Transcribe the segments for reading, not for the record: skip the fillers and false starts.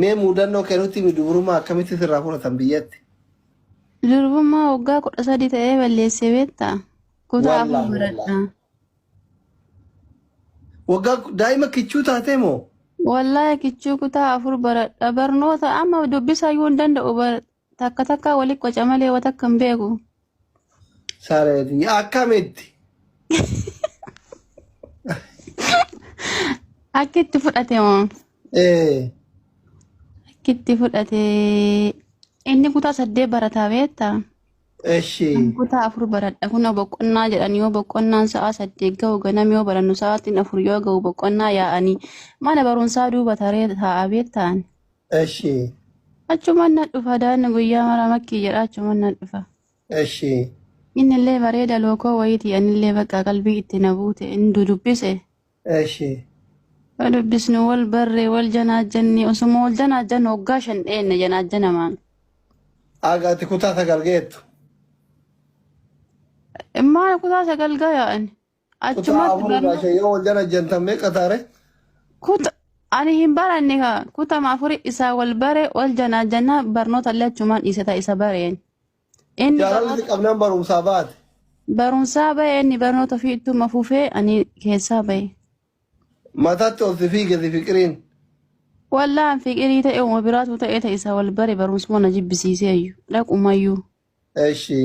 mee mudannoo kennutti miduruma akkamitti sirraa fudhatan biyyatti? Durbummaa waggaa 13 ta'ee balleessee beektaa? Kutaa afur Wallaahi baradha. wallaahi. Waggaa daa'ima kichuu taatee moo? Wallaahi kichuu kutaa afur baradha. Barnoota amma dubbisaa iyyuu hin danda'u takka takka walitti qoca malee wata akka hin beeku. Sareetii akkamitti? Akka itti fudhate moo? Akka itti fudhate inni kutaa 8 barataa beektaa? Eshi. Kutaa afur baradha. Kun boqonnaa jedhanii yoo boqonnaan sa'a 8 ga'u ganama yoo barannu sa'aatiin 4 yoo ga'u boqonnaa yaa'anii mana barumsaa duuba taree taa'aa beektaan. Eshi. Achuma na dhufa daanni guyyaa mara makkii jedha achuma na dhufa. Eshi. Inni illee bareeda lookoo wayiiti anillee bakka qalbii itti na buute inni dubbise. Eshi. Dubbisnu wal barree wal janaajjanni osuma wal janaajjannu waggaa 5 dheenne janaajjanamaan. Agaati kutaa 9 geettu. Immaa kutaa 9 gaa'an. Kutaa afur baashee yoo wal janaajjantan meeqa taare? Ani hin baranne kaa kutaa afuri isaa wal bare wal janaajjannaa barnoota illee achumaan dhiisata isa bareen. Jaalalli qabnaan barumsaa baate. Barumsaa bahe inni barnoota ofii ittuma fufee ani keessaa bahe. Mataatti ol si fiige si fiqiriin. Wallaan fiqirii ta'e uuma biraatu ta'e ta'e isa wal bare barumsuma na jibbisiisee iyyuu dhaqumayyuu. Eshi.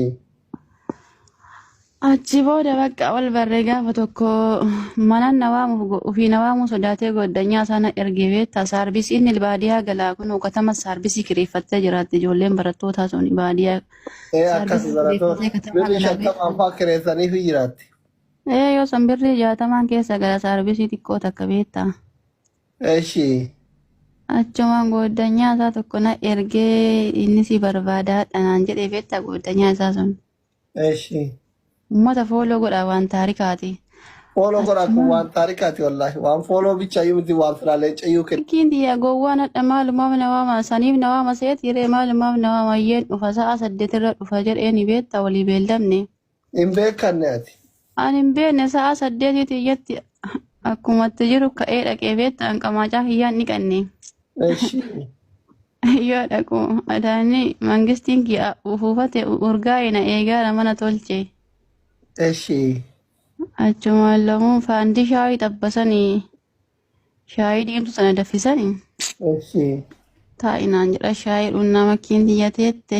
Achi booda bakka wal barree gaafa tokko mana nawaamu ofii nawaamu sodaatee goddanyaa sana ergee beektaa saarbisii inni baadiyyaa galaa kun katama saarbisii kireeffattee jiraatti ijoolleen barattootaa sun baadiyyaa. Akkasii barattoota birrii 50 fa'aa kireessanii fi jiraatti. Yoo san birrii 60 keessa gala saarbisii xiqqoo takka beektaa. Eshi. Achumaan goddanyaa isaa tokko na ergee inni si barbaadaa dhanaan jedhee beektaa goddanyaa isaa sun. Eshi. Uummata fooloo godha waan taarikaati. Fooloo godha kun waan taarikaati wallaahi waan fooloo bichayyuu miti waan firaalee cayyuu kenna. Fakkiin diyaa gowwaan hadha maalumaaf nawaama saniif nawaama seet yeree maalumaaf nawaama iyyeen dhufa sa'a 8 irra dhufa jedheen beektaa walii beeldamne. Hin beekanne ati. Ani hin beekne sa'a 8 iyyatti akkumatti jiru ka'ee dhaqee beektaa hanqamaacaa hiyyaan ni qanne. Eshi. Yoo dhaqu adaanii mangistiin kiyya ufuufate urgaa'e na eegaara mana tolche. Eshi. Achumaan lamuun faandii shaayii xabbasanii shaayii diimtuu sana daffisanii. Eshi. Taa'inaan jedha shaayii dhunnaa makkiin xiyyateette.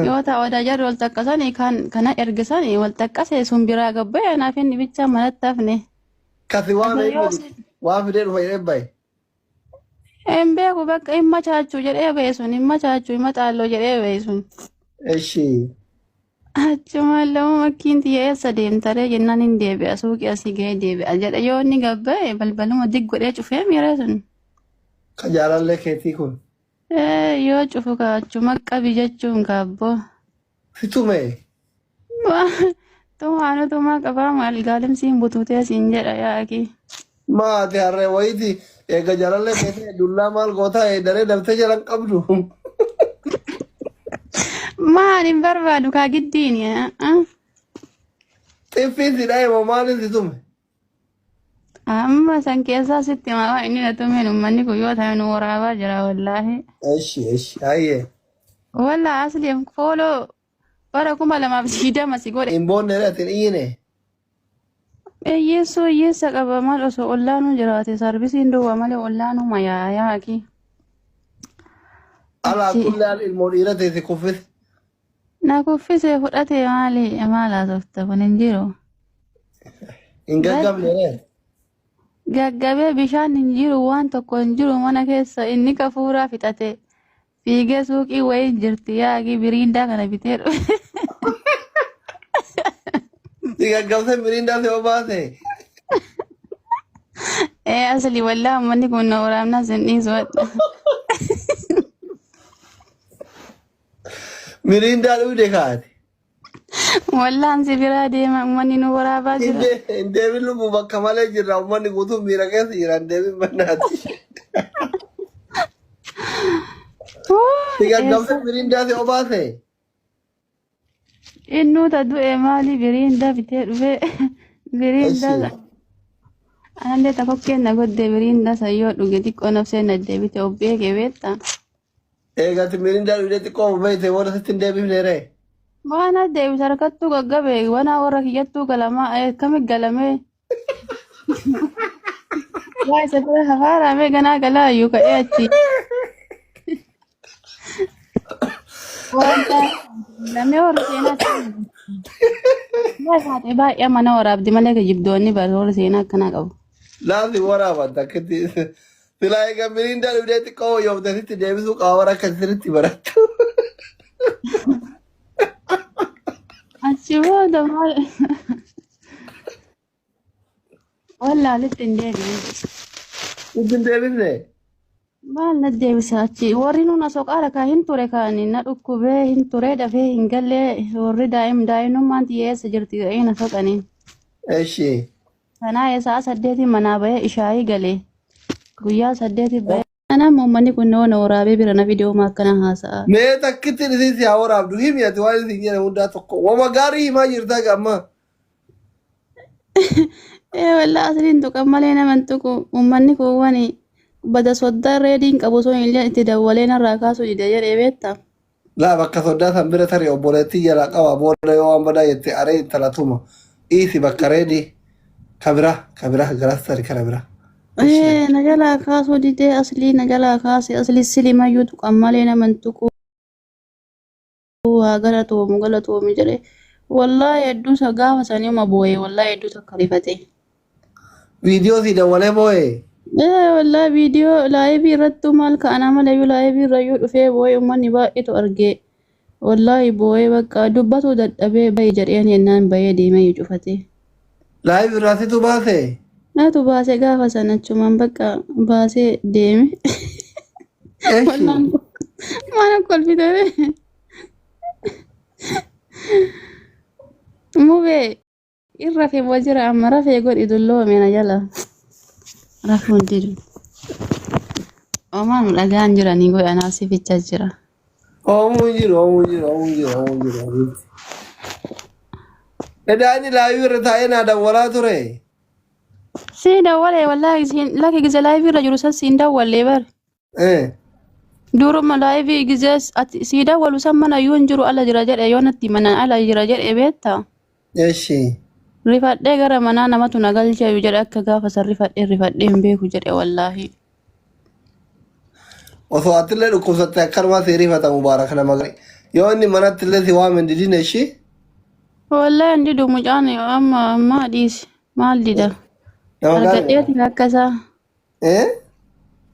Yoo ta'u odaa jarri wal taqqasanii kana ergisanii wal taqqasee sun biraa gabbee naaf inni bichaa manatti hafne. Kasi waan fidee dhufa jedhee bahe. Hin beeku bakka hin machaachuu jedhee bahe sun hin machaachuu hin maxaalloo jedhee bahe sun. Eshi. Achumaan lamu makkiin xiyya eessa deemtaree jennaan hin deebi'a suuqii asii ga'ee deebi'a jedha yoo inni gabbee balbaluma dig godhee cufee miira sun. Ka jaalallee keetii kun. Yoo cufu kaachuma qabi jechuun kaabboo. Fitume. Tumaanutuma qabaa maal gaalimsiin butuutee siin jedha yaaki. Maati harree wayiiti eega jaalallee keetii dullaa maal gootaa daree dabtee jalan qabdu. Maal hin barbaadu kaa giddiin. Xiffiin si dhahe moo maaliin si tume? Amma san keessaa sitti maqaa inni na tumeen uummanni kun yoo ta'e nu waraabaa jira wallaahi. Eshi hayyee. Wallaa asliif fooloo bara 2020 si godhe. Hin boonne dha iyyine. Hiyyeessoo hiyyeessa qaba maal osoo ollaanuu jiraate saarbisiin duwwaa malee ollaanuu mayaa yaaki. Alaa kullee al ilmoo dhiira teessi kuffise. Na kuffise fudhate maal tofta kun hin jiru. Hin gaggabne. Gaggabee bishaan hin jiru waan tokko hin jiru mana keessa inni kafuuraa fixate fiigee suuqii wayii jirti yaaqii biriindaa kana bitee dhufe. Si gaggabse biriindaa si obaase. Asli wallaa uummanni kun na waraabnaa sin dhiisu wadha. Biriindaa dhugde kaate. Wallaan si biraa deema uummanni nu waraabaa jira. Hin deebiin lubbuu bakka malee jirra uummanni guutuun miira keessa jira hin deebiin bannaati. Si gaggabse biriindaa si obaase. Innuuta du'e maali biriindaa bitee dhufe biriindaa Anallee tokko kenna godde biriin dasa yoo dhuge xiqqoo nafsee na deebite obbee gebeetta. Eegatti mirindaa dhugdee xiqqoo beeyte warra sitti hin deebifne ree. Waan deebise harkattuu gaggabe wana warra kiyyattuu galamaa kamit galamee. Waa isa bira hafaaraamee ganaa galaa iyyuu ka'ee achi. Wanta lamee warra seenaa taate baay'ee mana waraabdi malee kijibdoonni bara warra seenaa akkanaa qabu. Laafti waraaban takkitti silaa eega mirindaa dhugdee xiqqoo yoomte sitti deebisuu qaba warra akka sirriitti barattu. Achi booda maal wallaalitti hin deebine. Sitti hin deebifne. Maal na deebisa achi warri nuun asoo qaala kaa hin ture kaani na dhukkubee hin ture dafee hin gallee warri daa'imummaan xiyyeessa jirti ga'ee na soqaniin. Eshi. Kanaa isaa 8 manaa bahee ishaayii galee guyyaa 8 bahee. Kanaaf uummanni kun na waraabee bira na viidiyoo akkana haasa'a. Mee takkitti isin si haa waraabdu himi ati waan isin jedhamu hundaa tokko wama gaarii himaa jirtaa gamma. Wallaa asliin tuqan malee naman tuqu uummanni kun wani bada soddaa reediin qabu sun illee itti dawwalee narraa kaasuu dide jedhee beektaa. Laa bakka soddaa san bira tarii obboleettii jalaa qaba booda yoo waan badaa jette aree intalatuma dhiisi bakka reedii kabira garas tarii kana bira. Na jalaa kaasuu didee aslii na jalaa kaase aslii silimayyuu tuqan malee naman tuqu waa galatoomu jedhee wallaa hedduu isa gaafa saniima boo'ee wallaa hedduu takka rifate. Viidiyoo si dawwalee boo'ee. Wallaa viidiyoo laayivii irrattu maal ka'anaa malayyuu laayivii irrayyuu dhufee boo'ee uummanni baay'eetu argee wallaahi boo'ee bakka dubbatu dadhabee bahe jedheen yennaan bahee deemee cufate. Laayivii irraatitu baasee. Naatu baasee gaafa sana achumaan bakka baasee deeme. Mana kolfitare. Mubee irra fee wajjira amma rafee godhi dulloome na jala. Rafuun didu. Oomaan dhagaan jiranii godhanaa sifichaa jira. Oomuun jiru. Edaani laayivii irra taa'ee naa dawwalaa ture. Si dawwalee wallaahi laki gize laayivii irra jiru san siin dawwallee bar. Duruma laayivii gize si dawwalu san mana yoo hin jiru ala jira jedhe yoo natti manaan ala jira jedhe beektaa. Eshi. Rifadhee gara manaa namatu na galchee jedhe akka gaafa san rifadhee hin beeku jedhe wallaahi. Osoo atillee dhukkubsatte akkanumaa si rifata mubaarak nama gari. Yoo inni manattillee si waame hin didin eshi. Wallaahi hin didu mucaan amma dhiisi maal dida. Argadheeti akkasaa.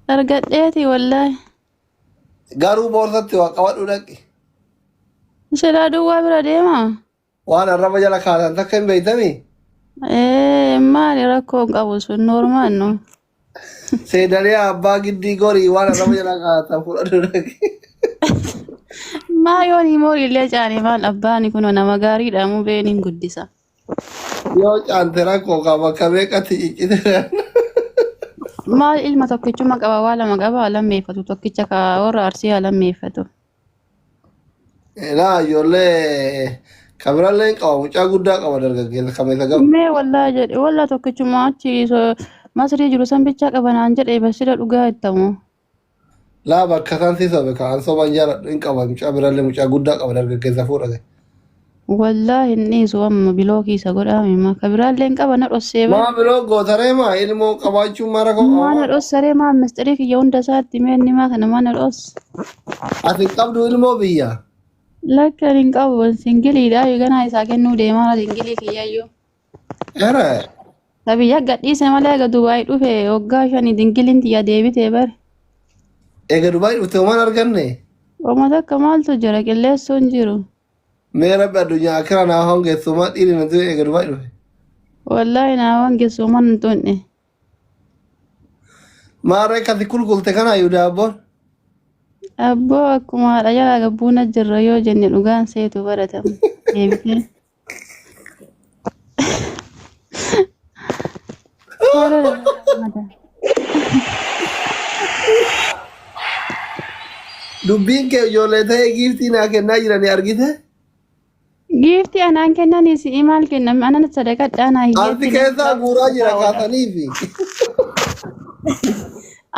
Argadheeti wallaahi. Garuu boorsatti waa qabadhu dhaqi. Silaa duwwaa bira deemaa. Waan arraba jala kaasan takka hin beeytami. Maali rakkoo hin qabu sun noormaan no. Seedalee abbaa giddii gorii waan arraba jala kaasan fudhadhu dhaqi. Maa yoon himoori illee caane maal abbaani kun nama gaariidha mubeen hin guddisa. Yoo caante rakkoo qaba akka beekatti ciccite. Maal ilma tokkichuma qaba waa lama qaba lammeeffatu tokkicha ka warra arsii lammeeffatu. Laa ijoollee kabirallee qaba mucaa guddaa qaba dargaggeessa kameessa gaba. Mee wallaa jedhe wallaa tokkichuma achi masrii jiru san bichaa qabanaan jedhe basira dhugaa ittamu. Laa bakka isaan si sobe kaan soban jaaladhu hin qaba mucaa birallee mucaa guddaa qaba dargaggeessa fuudhate. Wallaa hin dhiisu amma bilookii isa godhaame maa kabiraallee qaba na dhossee bara. Maa biloo gootaree maa ilmoo qabaachuun mara koo. Maa na dhossaree maa mistirii kiyya hunda isaatti mee inni maa kana maa na dhoss. Ati qabdu ilmoo biyya. Lakka hin qabu singiliidha ganaa isaa kennuu deemaa singilii kiyyayyuu. Era. Sabiyya gadhiise malee ega Dubaay dhufe waggaa 5 dingiliin tiyya deebitee bare. Ega Dubaay dhufte waan arganne. Uummata akka maaltu jira qilleessuun jiru. Mee rabbi addunyaa akira naa hongeessumaa dhiiri na du'e ega Dubaay dhufe. Wallaahi naa hongeessumaa hin tunne. Maarree kasi kulkulte kana ayyuu daabboon. Abboo akkuma haadha jalaa gabbuuna jirra yoo jenne dhugaan seetu baratamu. Deebitee. Dubbiin kee ijoollee ta'ee giiftii naa kennaa jiranii argite? Giiftii anaan kennanis maal kennam anan sadaqadhaan Anti hiyyeetti keessa guuraa jira kaasanii fi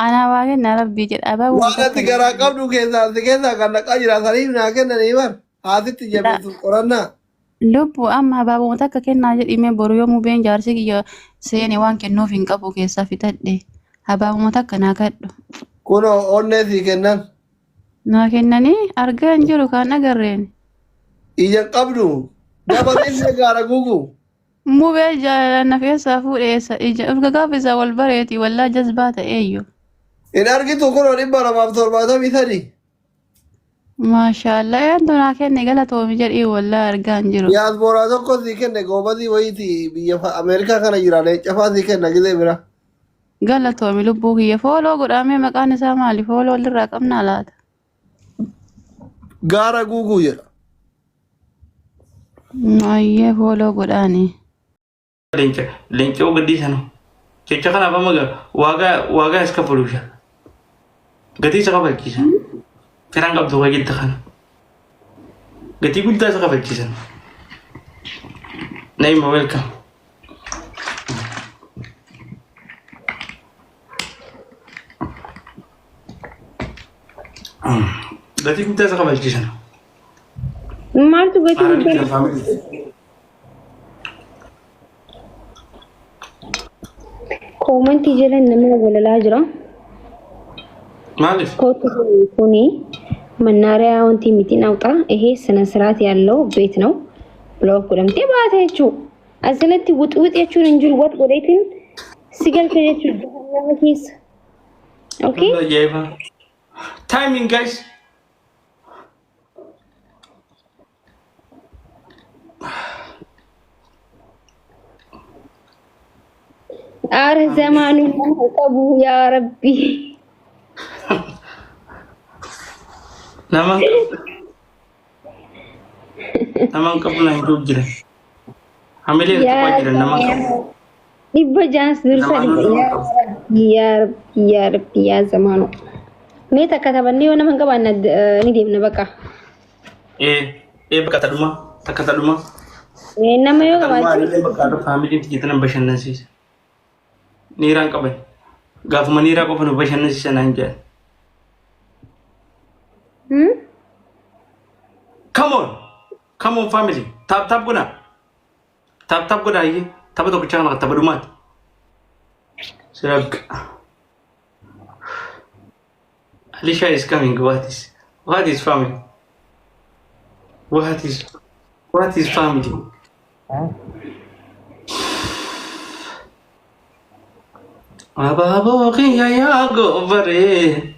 anaa waa kenna rabbii jedha abaabuma waan ati garaa qabdu keessa anti keessa kan dhaqaa jiraatanii naa kennanii bar haatitti jabeessu qorannaa. lubbu amma abaabuma takka kennaa jedhime boru yoomuu been jaarsi kiyya seene waan kennuuf hin qabu keessaa fitadhe abaabuma takka naa kadhu. Kunoo onnee sii kennan. Naa kennanii argaa hin jiru kan agarreen. Ija qabdu dabalee gaara gugu. Mubee jaalala keessaa fuudheessa ija urga gaafisa wal bareeti wallaa jazbaa ta'eeyyu. In argitu kunoo 273. Maashaallah yaantu naa kenne galatoomi jedhii wallaa argaa hin jiru. Diyaasbooraa tokko sii kenne goobadii wayiiti biyya Ameerikaa kana jira leencafaa sii kenna gizee bira. Galatoomi lubbuu kiyya fooloo godhamee maqaan isaa maali fooloo walirraa qabnaa laata. Gaara guuguu jedha. Ayyee fooloo godhaani. Leenca gadii sana jecha kanaaf amma waagaa iska fuudhuusha gatii isa kabalchiisan firaan qabdu waa jetta kana gatii guddaa isa kabalchiisan Naima welcome. Gatii guddaa isa kabalchiisan maaltu gatii guddaa komantii jedhan nama walalaa jira. Maalif? Kuni መናሪያ ወንቲ ሚቲን አውጣ ይሄ ስነ ስርዓት ያለው ቤት ነው ብለው ቆደምቴ ባታችሁ አዘለቲ ውጥውጤቹን እንጂ ወጥ ወዴትን ሲገልከየቹ ጀሃነም ኦኬ ታይሚንግ ጋይስ አረ ዘማኑ ቀቡ ያ ረቢ Naman kabul ang jira. Hamili ito pa jira naman kabul. Iba jans dursa ya Rabbi ya zamanu. Meta kataban ni naman kaban ni dim na baka. Baka taduma. Nama yo kaban. Baka family kita nang basyanan sis. Nirang kaban. Gaf manira ko pano basyanan sis nanja. Come on family. Tap guna. Tap guna ini. Tap tu kecil nak tap rumah. Serap. Alicia is coming. What is family? What is family? Ababo kaya go bare.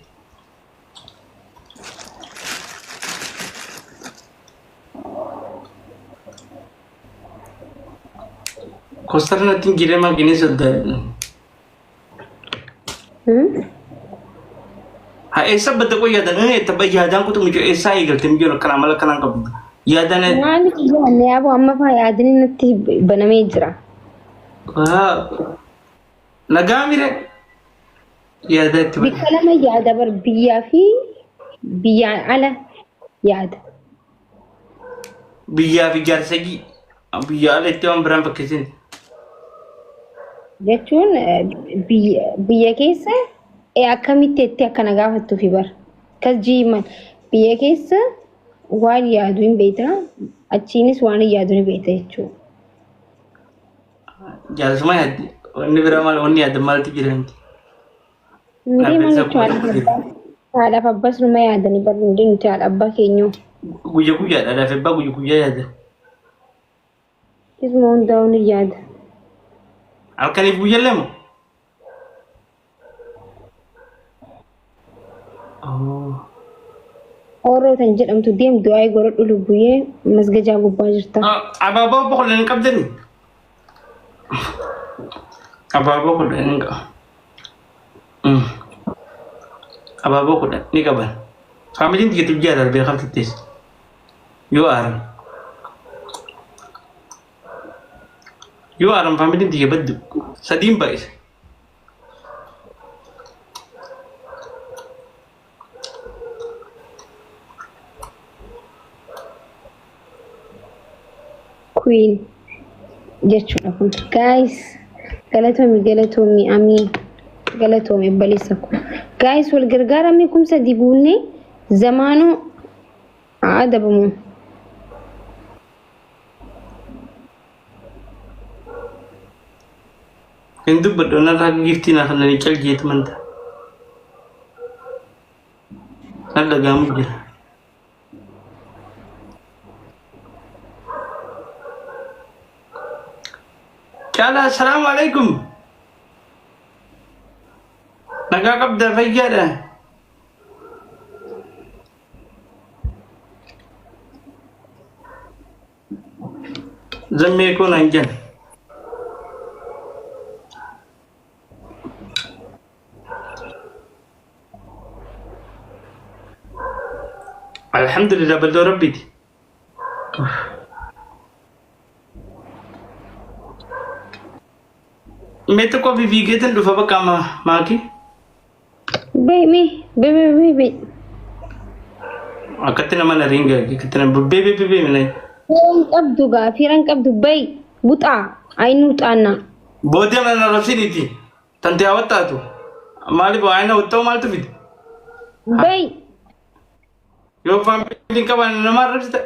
Kostar natin gire magini sadda. Ha esa bada ko yada ne tabay yadan ko tum jo esa igal tim jo karamal kanan ka yada ne Mali jo ne abo amma fa yadini natti baname jira. Nagamire yada tiba Bikalama yada bar biya fi biya ala yada. biya fi jarsagi biya ala tiwam bram pakisin. Jechuun biyya keessa akkamitti itti akkana gaafattu fi bar kas jiiman biyya keessa waan yaadu hin beekta achiinis waan yaadu hin beekta jechuudha. Jaalasuma yaaddi wanni bira maal wanni yaadda maaltu jiranti. Haadhaaf abbas numa yaadanii bar hundi nuti haadha abbaa keenyu. Guyyaa dhaadhaaf ebbaa guyyaa yaadda. Isuma hundaa'uun hin yaada. Halkaniif guyyaallee moo? Orroo tan jedhamtu deemtu waa'ee godhadhu lubbuyyee masgajaa gubbaa jirta. Abaaboo boqollaa hin qabdani? Abaaboo kudha ni qaban. Abaaboo kudha ni qaban. Faamiliin tiyyatu jaalaal beekamtittis. Yoo aaran. Yoo aaran faamiliin tiyya baddu. Sadiin baay'isa. queen jechuudha kun guys galatoomii amiin galatoomii balisa ku guys wal gargaaramee kumsa dibuunne zamaanoo adabamu Hindu bedona lagi gifti na kana ni calje manta ada gamu je Cala assalamualaikum naga kabda fayyada zamme ko nanjan Alhamdulillah baldo rabbi Meto ko vivigetan dufa ba kama maki Baby. akatina mana ringa akatina bebe menai firan qabdu bay buta aynu taana bode mana rasiniti tante awatatu mali bo ayna utto maltu bid bay yo family ka ban namar rasta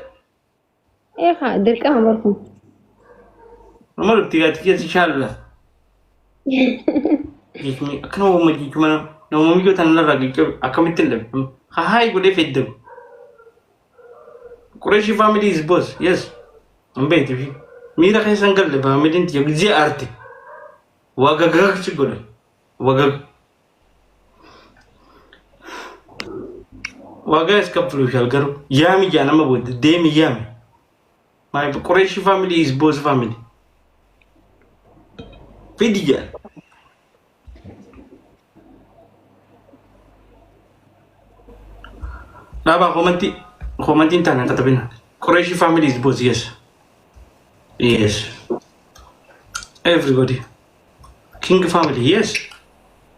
dirka hamarkum namar tiga inshallah Gikmi akana wo magi kuma na mo migo tan la ragi ko akamitin le ha hay gode fedde Quraishi family is boss yes ambeti fi mira kay sangal le family nti yagzi arti wagaga chigol wagag waga skaplu shalgar yami jana mabod demi yami my Quraishi family is boss family Fidia Naba komantin tanan katabina Quraishi family is boss yes everybody king family yes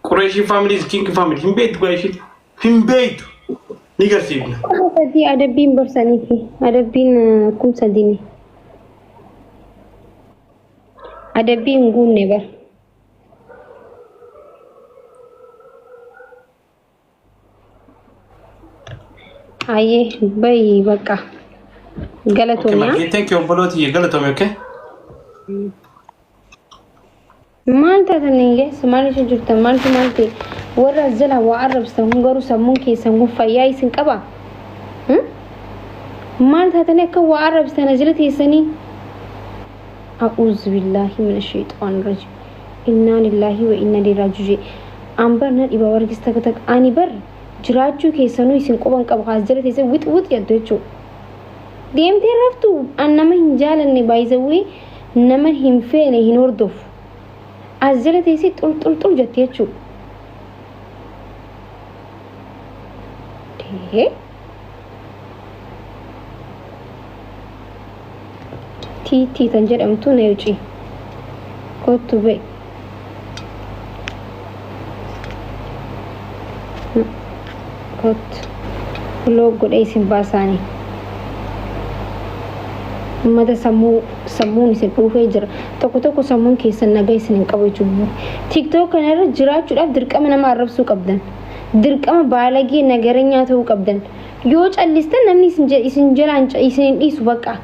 Quraishi family is king family himbeit Quraishi himbeit nigar sibna Tadi ada bin bersanifi ada bin kum sadini ada bin gunne bar aye bay baka galatonya thank you boloti galatonya okay maanta taninge Soomaaliya jirta maanta wara zala wa arabsta hungaru samunki sangu fayay sin qaba maanta tanne ka wa arabsta najlati sani a'udhu billahi minash shaitanir rajim inna lillahi wa inna ilaihi raji'un ambar na diba wargista ka tak ani bar jiraachuu keessanuu isin qoban qaba kaas jala teesse wix yaddu jechuudha. Deemtee raftu an nama hin jaalanne baay'isawwee nama hin feene hin hordofu. As jala teesse xul jettee jechuudha. Tiitii tan jedhamtu na yuuci. Kottu ba'i. Logo dai sin basani mada sammuun isin dhufee jira tokko sammuun keessan nagaa isin qabachuu TikTok kanarra jiraachuudhaaf dirqama nama arrabsuu qabdan dirqama baalagee nagaranyaa ta'uu qabdan yoo callistan namni isin jalaan isin dhiisu baqa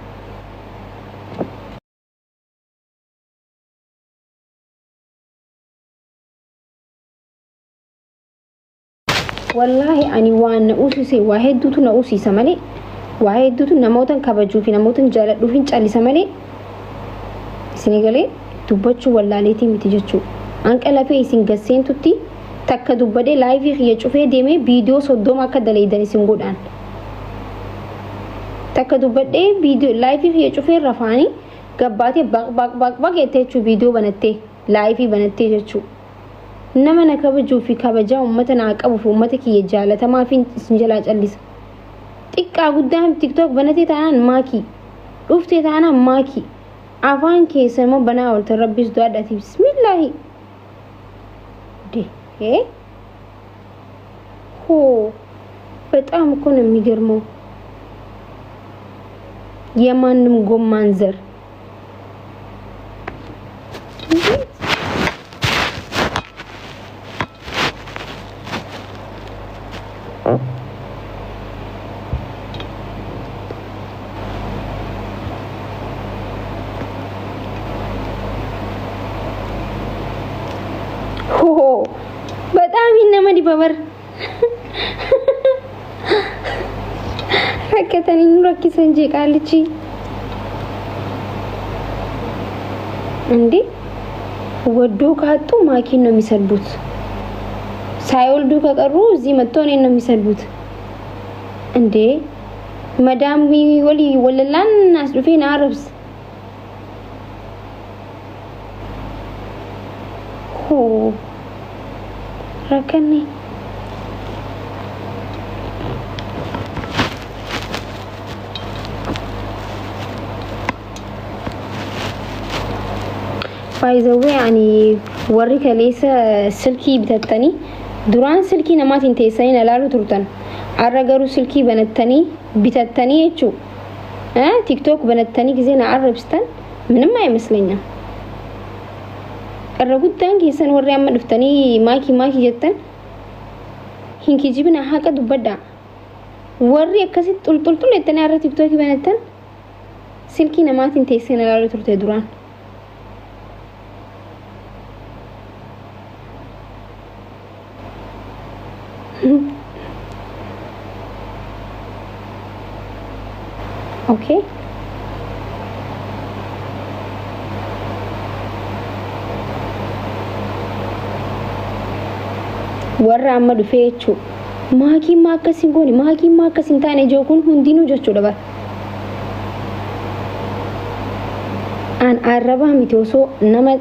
wallahi ani waan uusise waa hedduutu na uusisa malee waa hedduutu namootan kabajuu fi namootan jaaladhuu fi callisa malee isin galee dubbachuu wallaaleetii miti jechuu anqa lafee isin gasseentutti takka dubbadee laayivii xiyya cufee deemee viidiyoo 30 akka daleeydan isin godhaan takka dubbadee viidiyoo laayivii xiyya cufee rafaanii gabbaatee baq jettee jechuu viidiyoo banattee laayivii banattee jechuu nama na kabajuu fi kabajaa ummata na qabu fi ummata kiyya jaalatamaa fi isin jalaa callisa xiqqaa guddaan TikTok banatee taanaan maakii dhuftee taanaan maakii afaan keessa immoo banaa ooltan rabbis du'aadhaati bismillaahi በጣም እኮ ነው የሚገርመው የማንም ጎማን ዘር babar rakkatanii nu rakkisan jee qaalichi እንዴ ወዶ ካጡ ማኪን ነው የሚሰድቡት ሳይወልዱ ከቀሩ እዚህ መጥተው እኔን ነው የሚሰድቡት እንዴ መዳም ወሊ ወለላን አስዱፌን አረብስ ሆ ረከኔ ባይዘው ያኒ ወሪ ከሌሰ ስልኪ ቢተተኒ ዱራን ስልኪ ነማቲን ተይሰይን አላሉ ትሩተን አረገሩ ስልኪ በነተኒ ቢተተኒ እቹ ቲክቶክ በነተኒ ጊዜና አረብስተን ምንም አይመስለኝም ቀረጉታን ጊዜን ወሪ ያመድፍተኒ ማኪ ጀተን ሂንኪ ጂብና ሀቀ ዱበዳ ወሪ ከሲ ጡልጡል የተና አረ ቲክቶክ በነተን ስልኪ ነማቲን ተይሰይን አላሉ ትሩተ ዱራን Okay. Warra amma dhufee jechuudha. Maakiin maa akkasiin goone maakiin maa akkasiin taane ijoo kun hundinuu jechuudha bara. An arraba miti osoo nama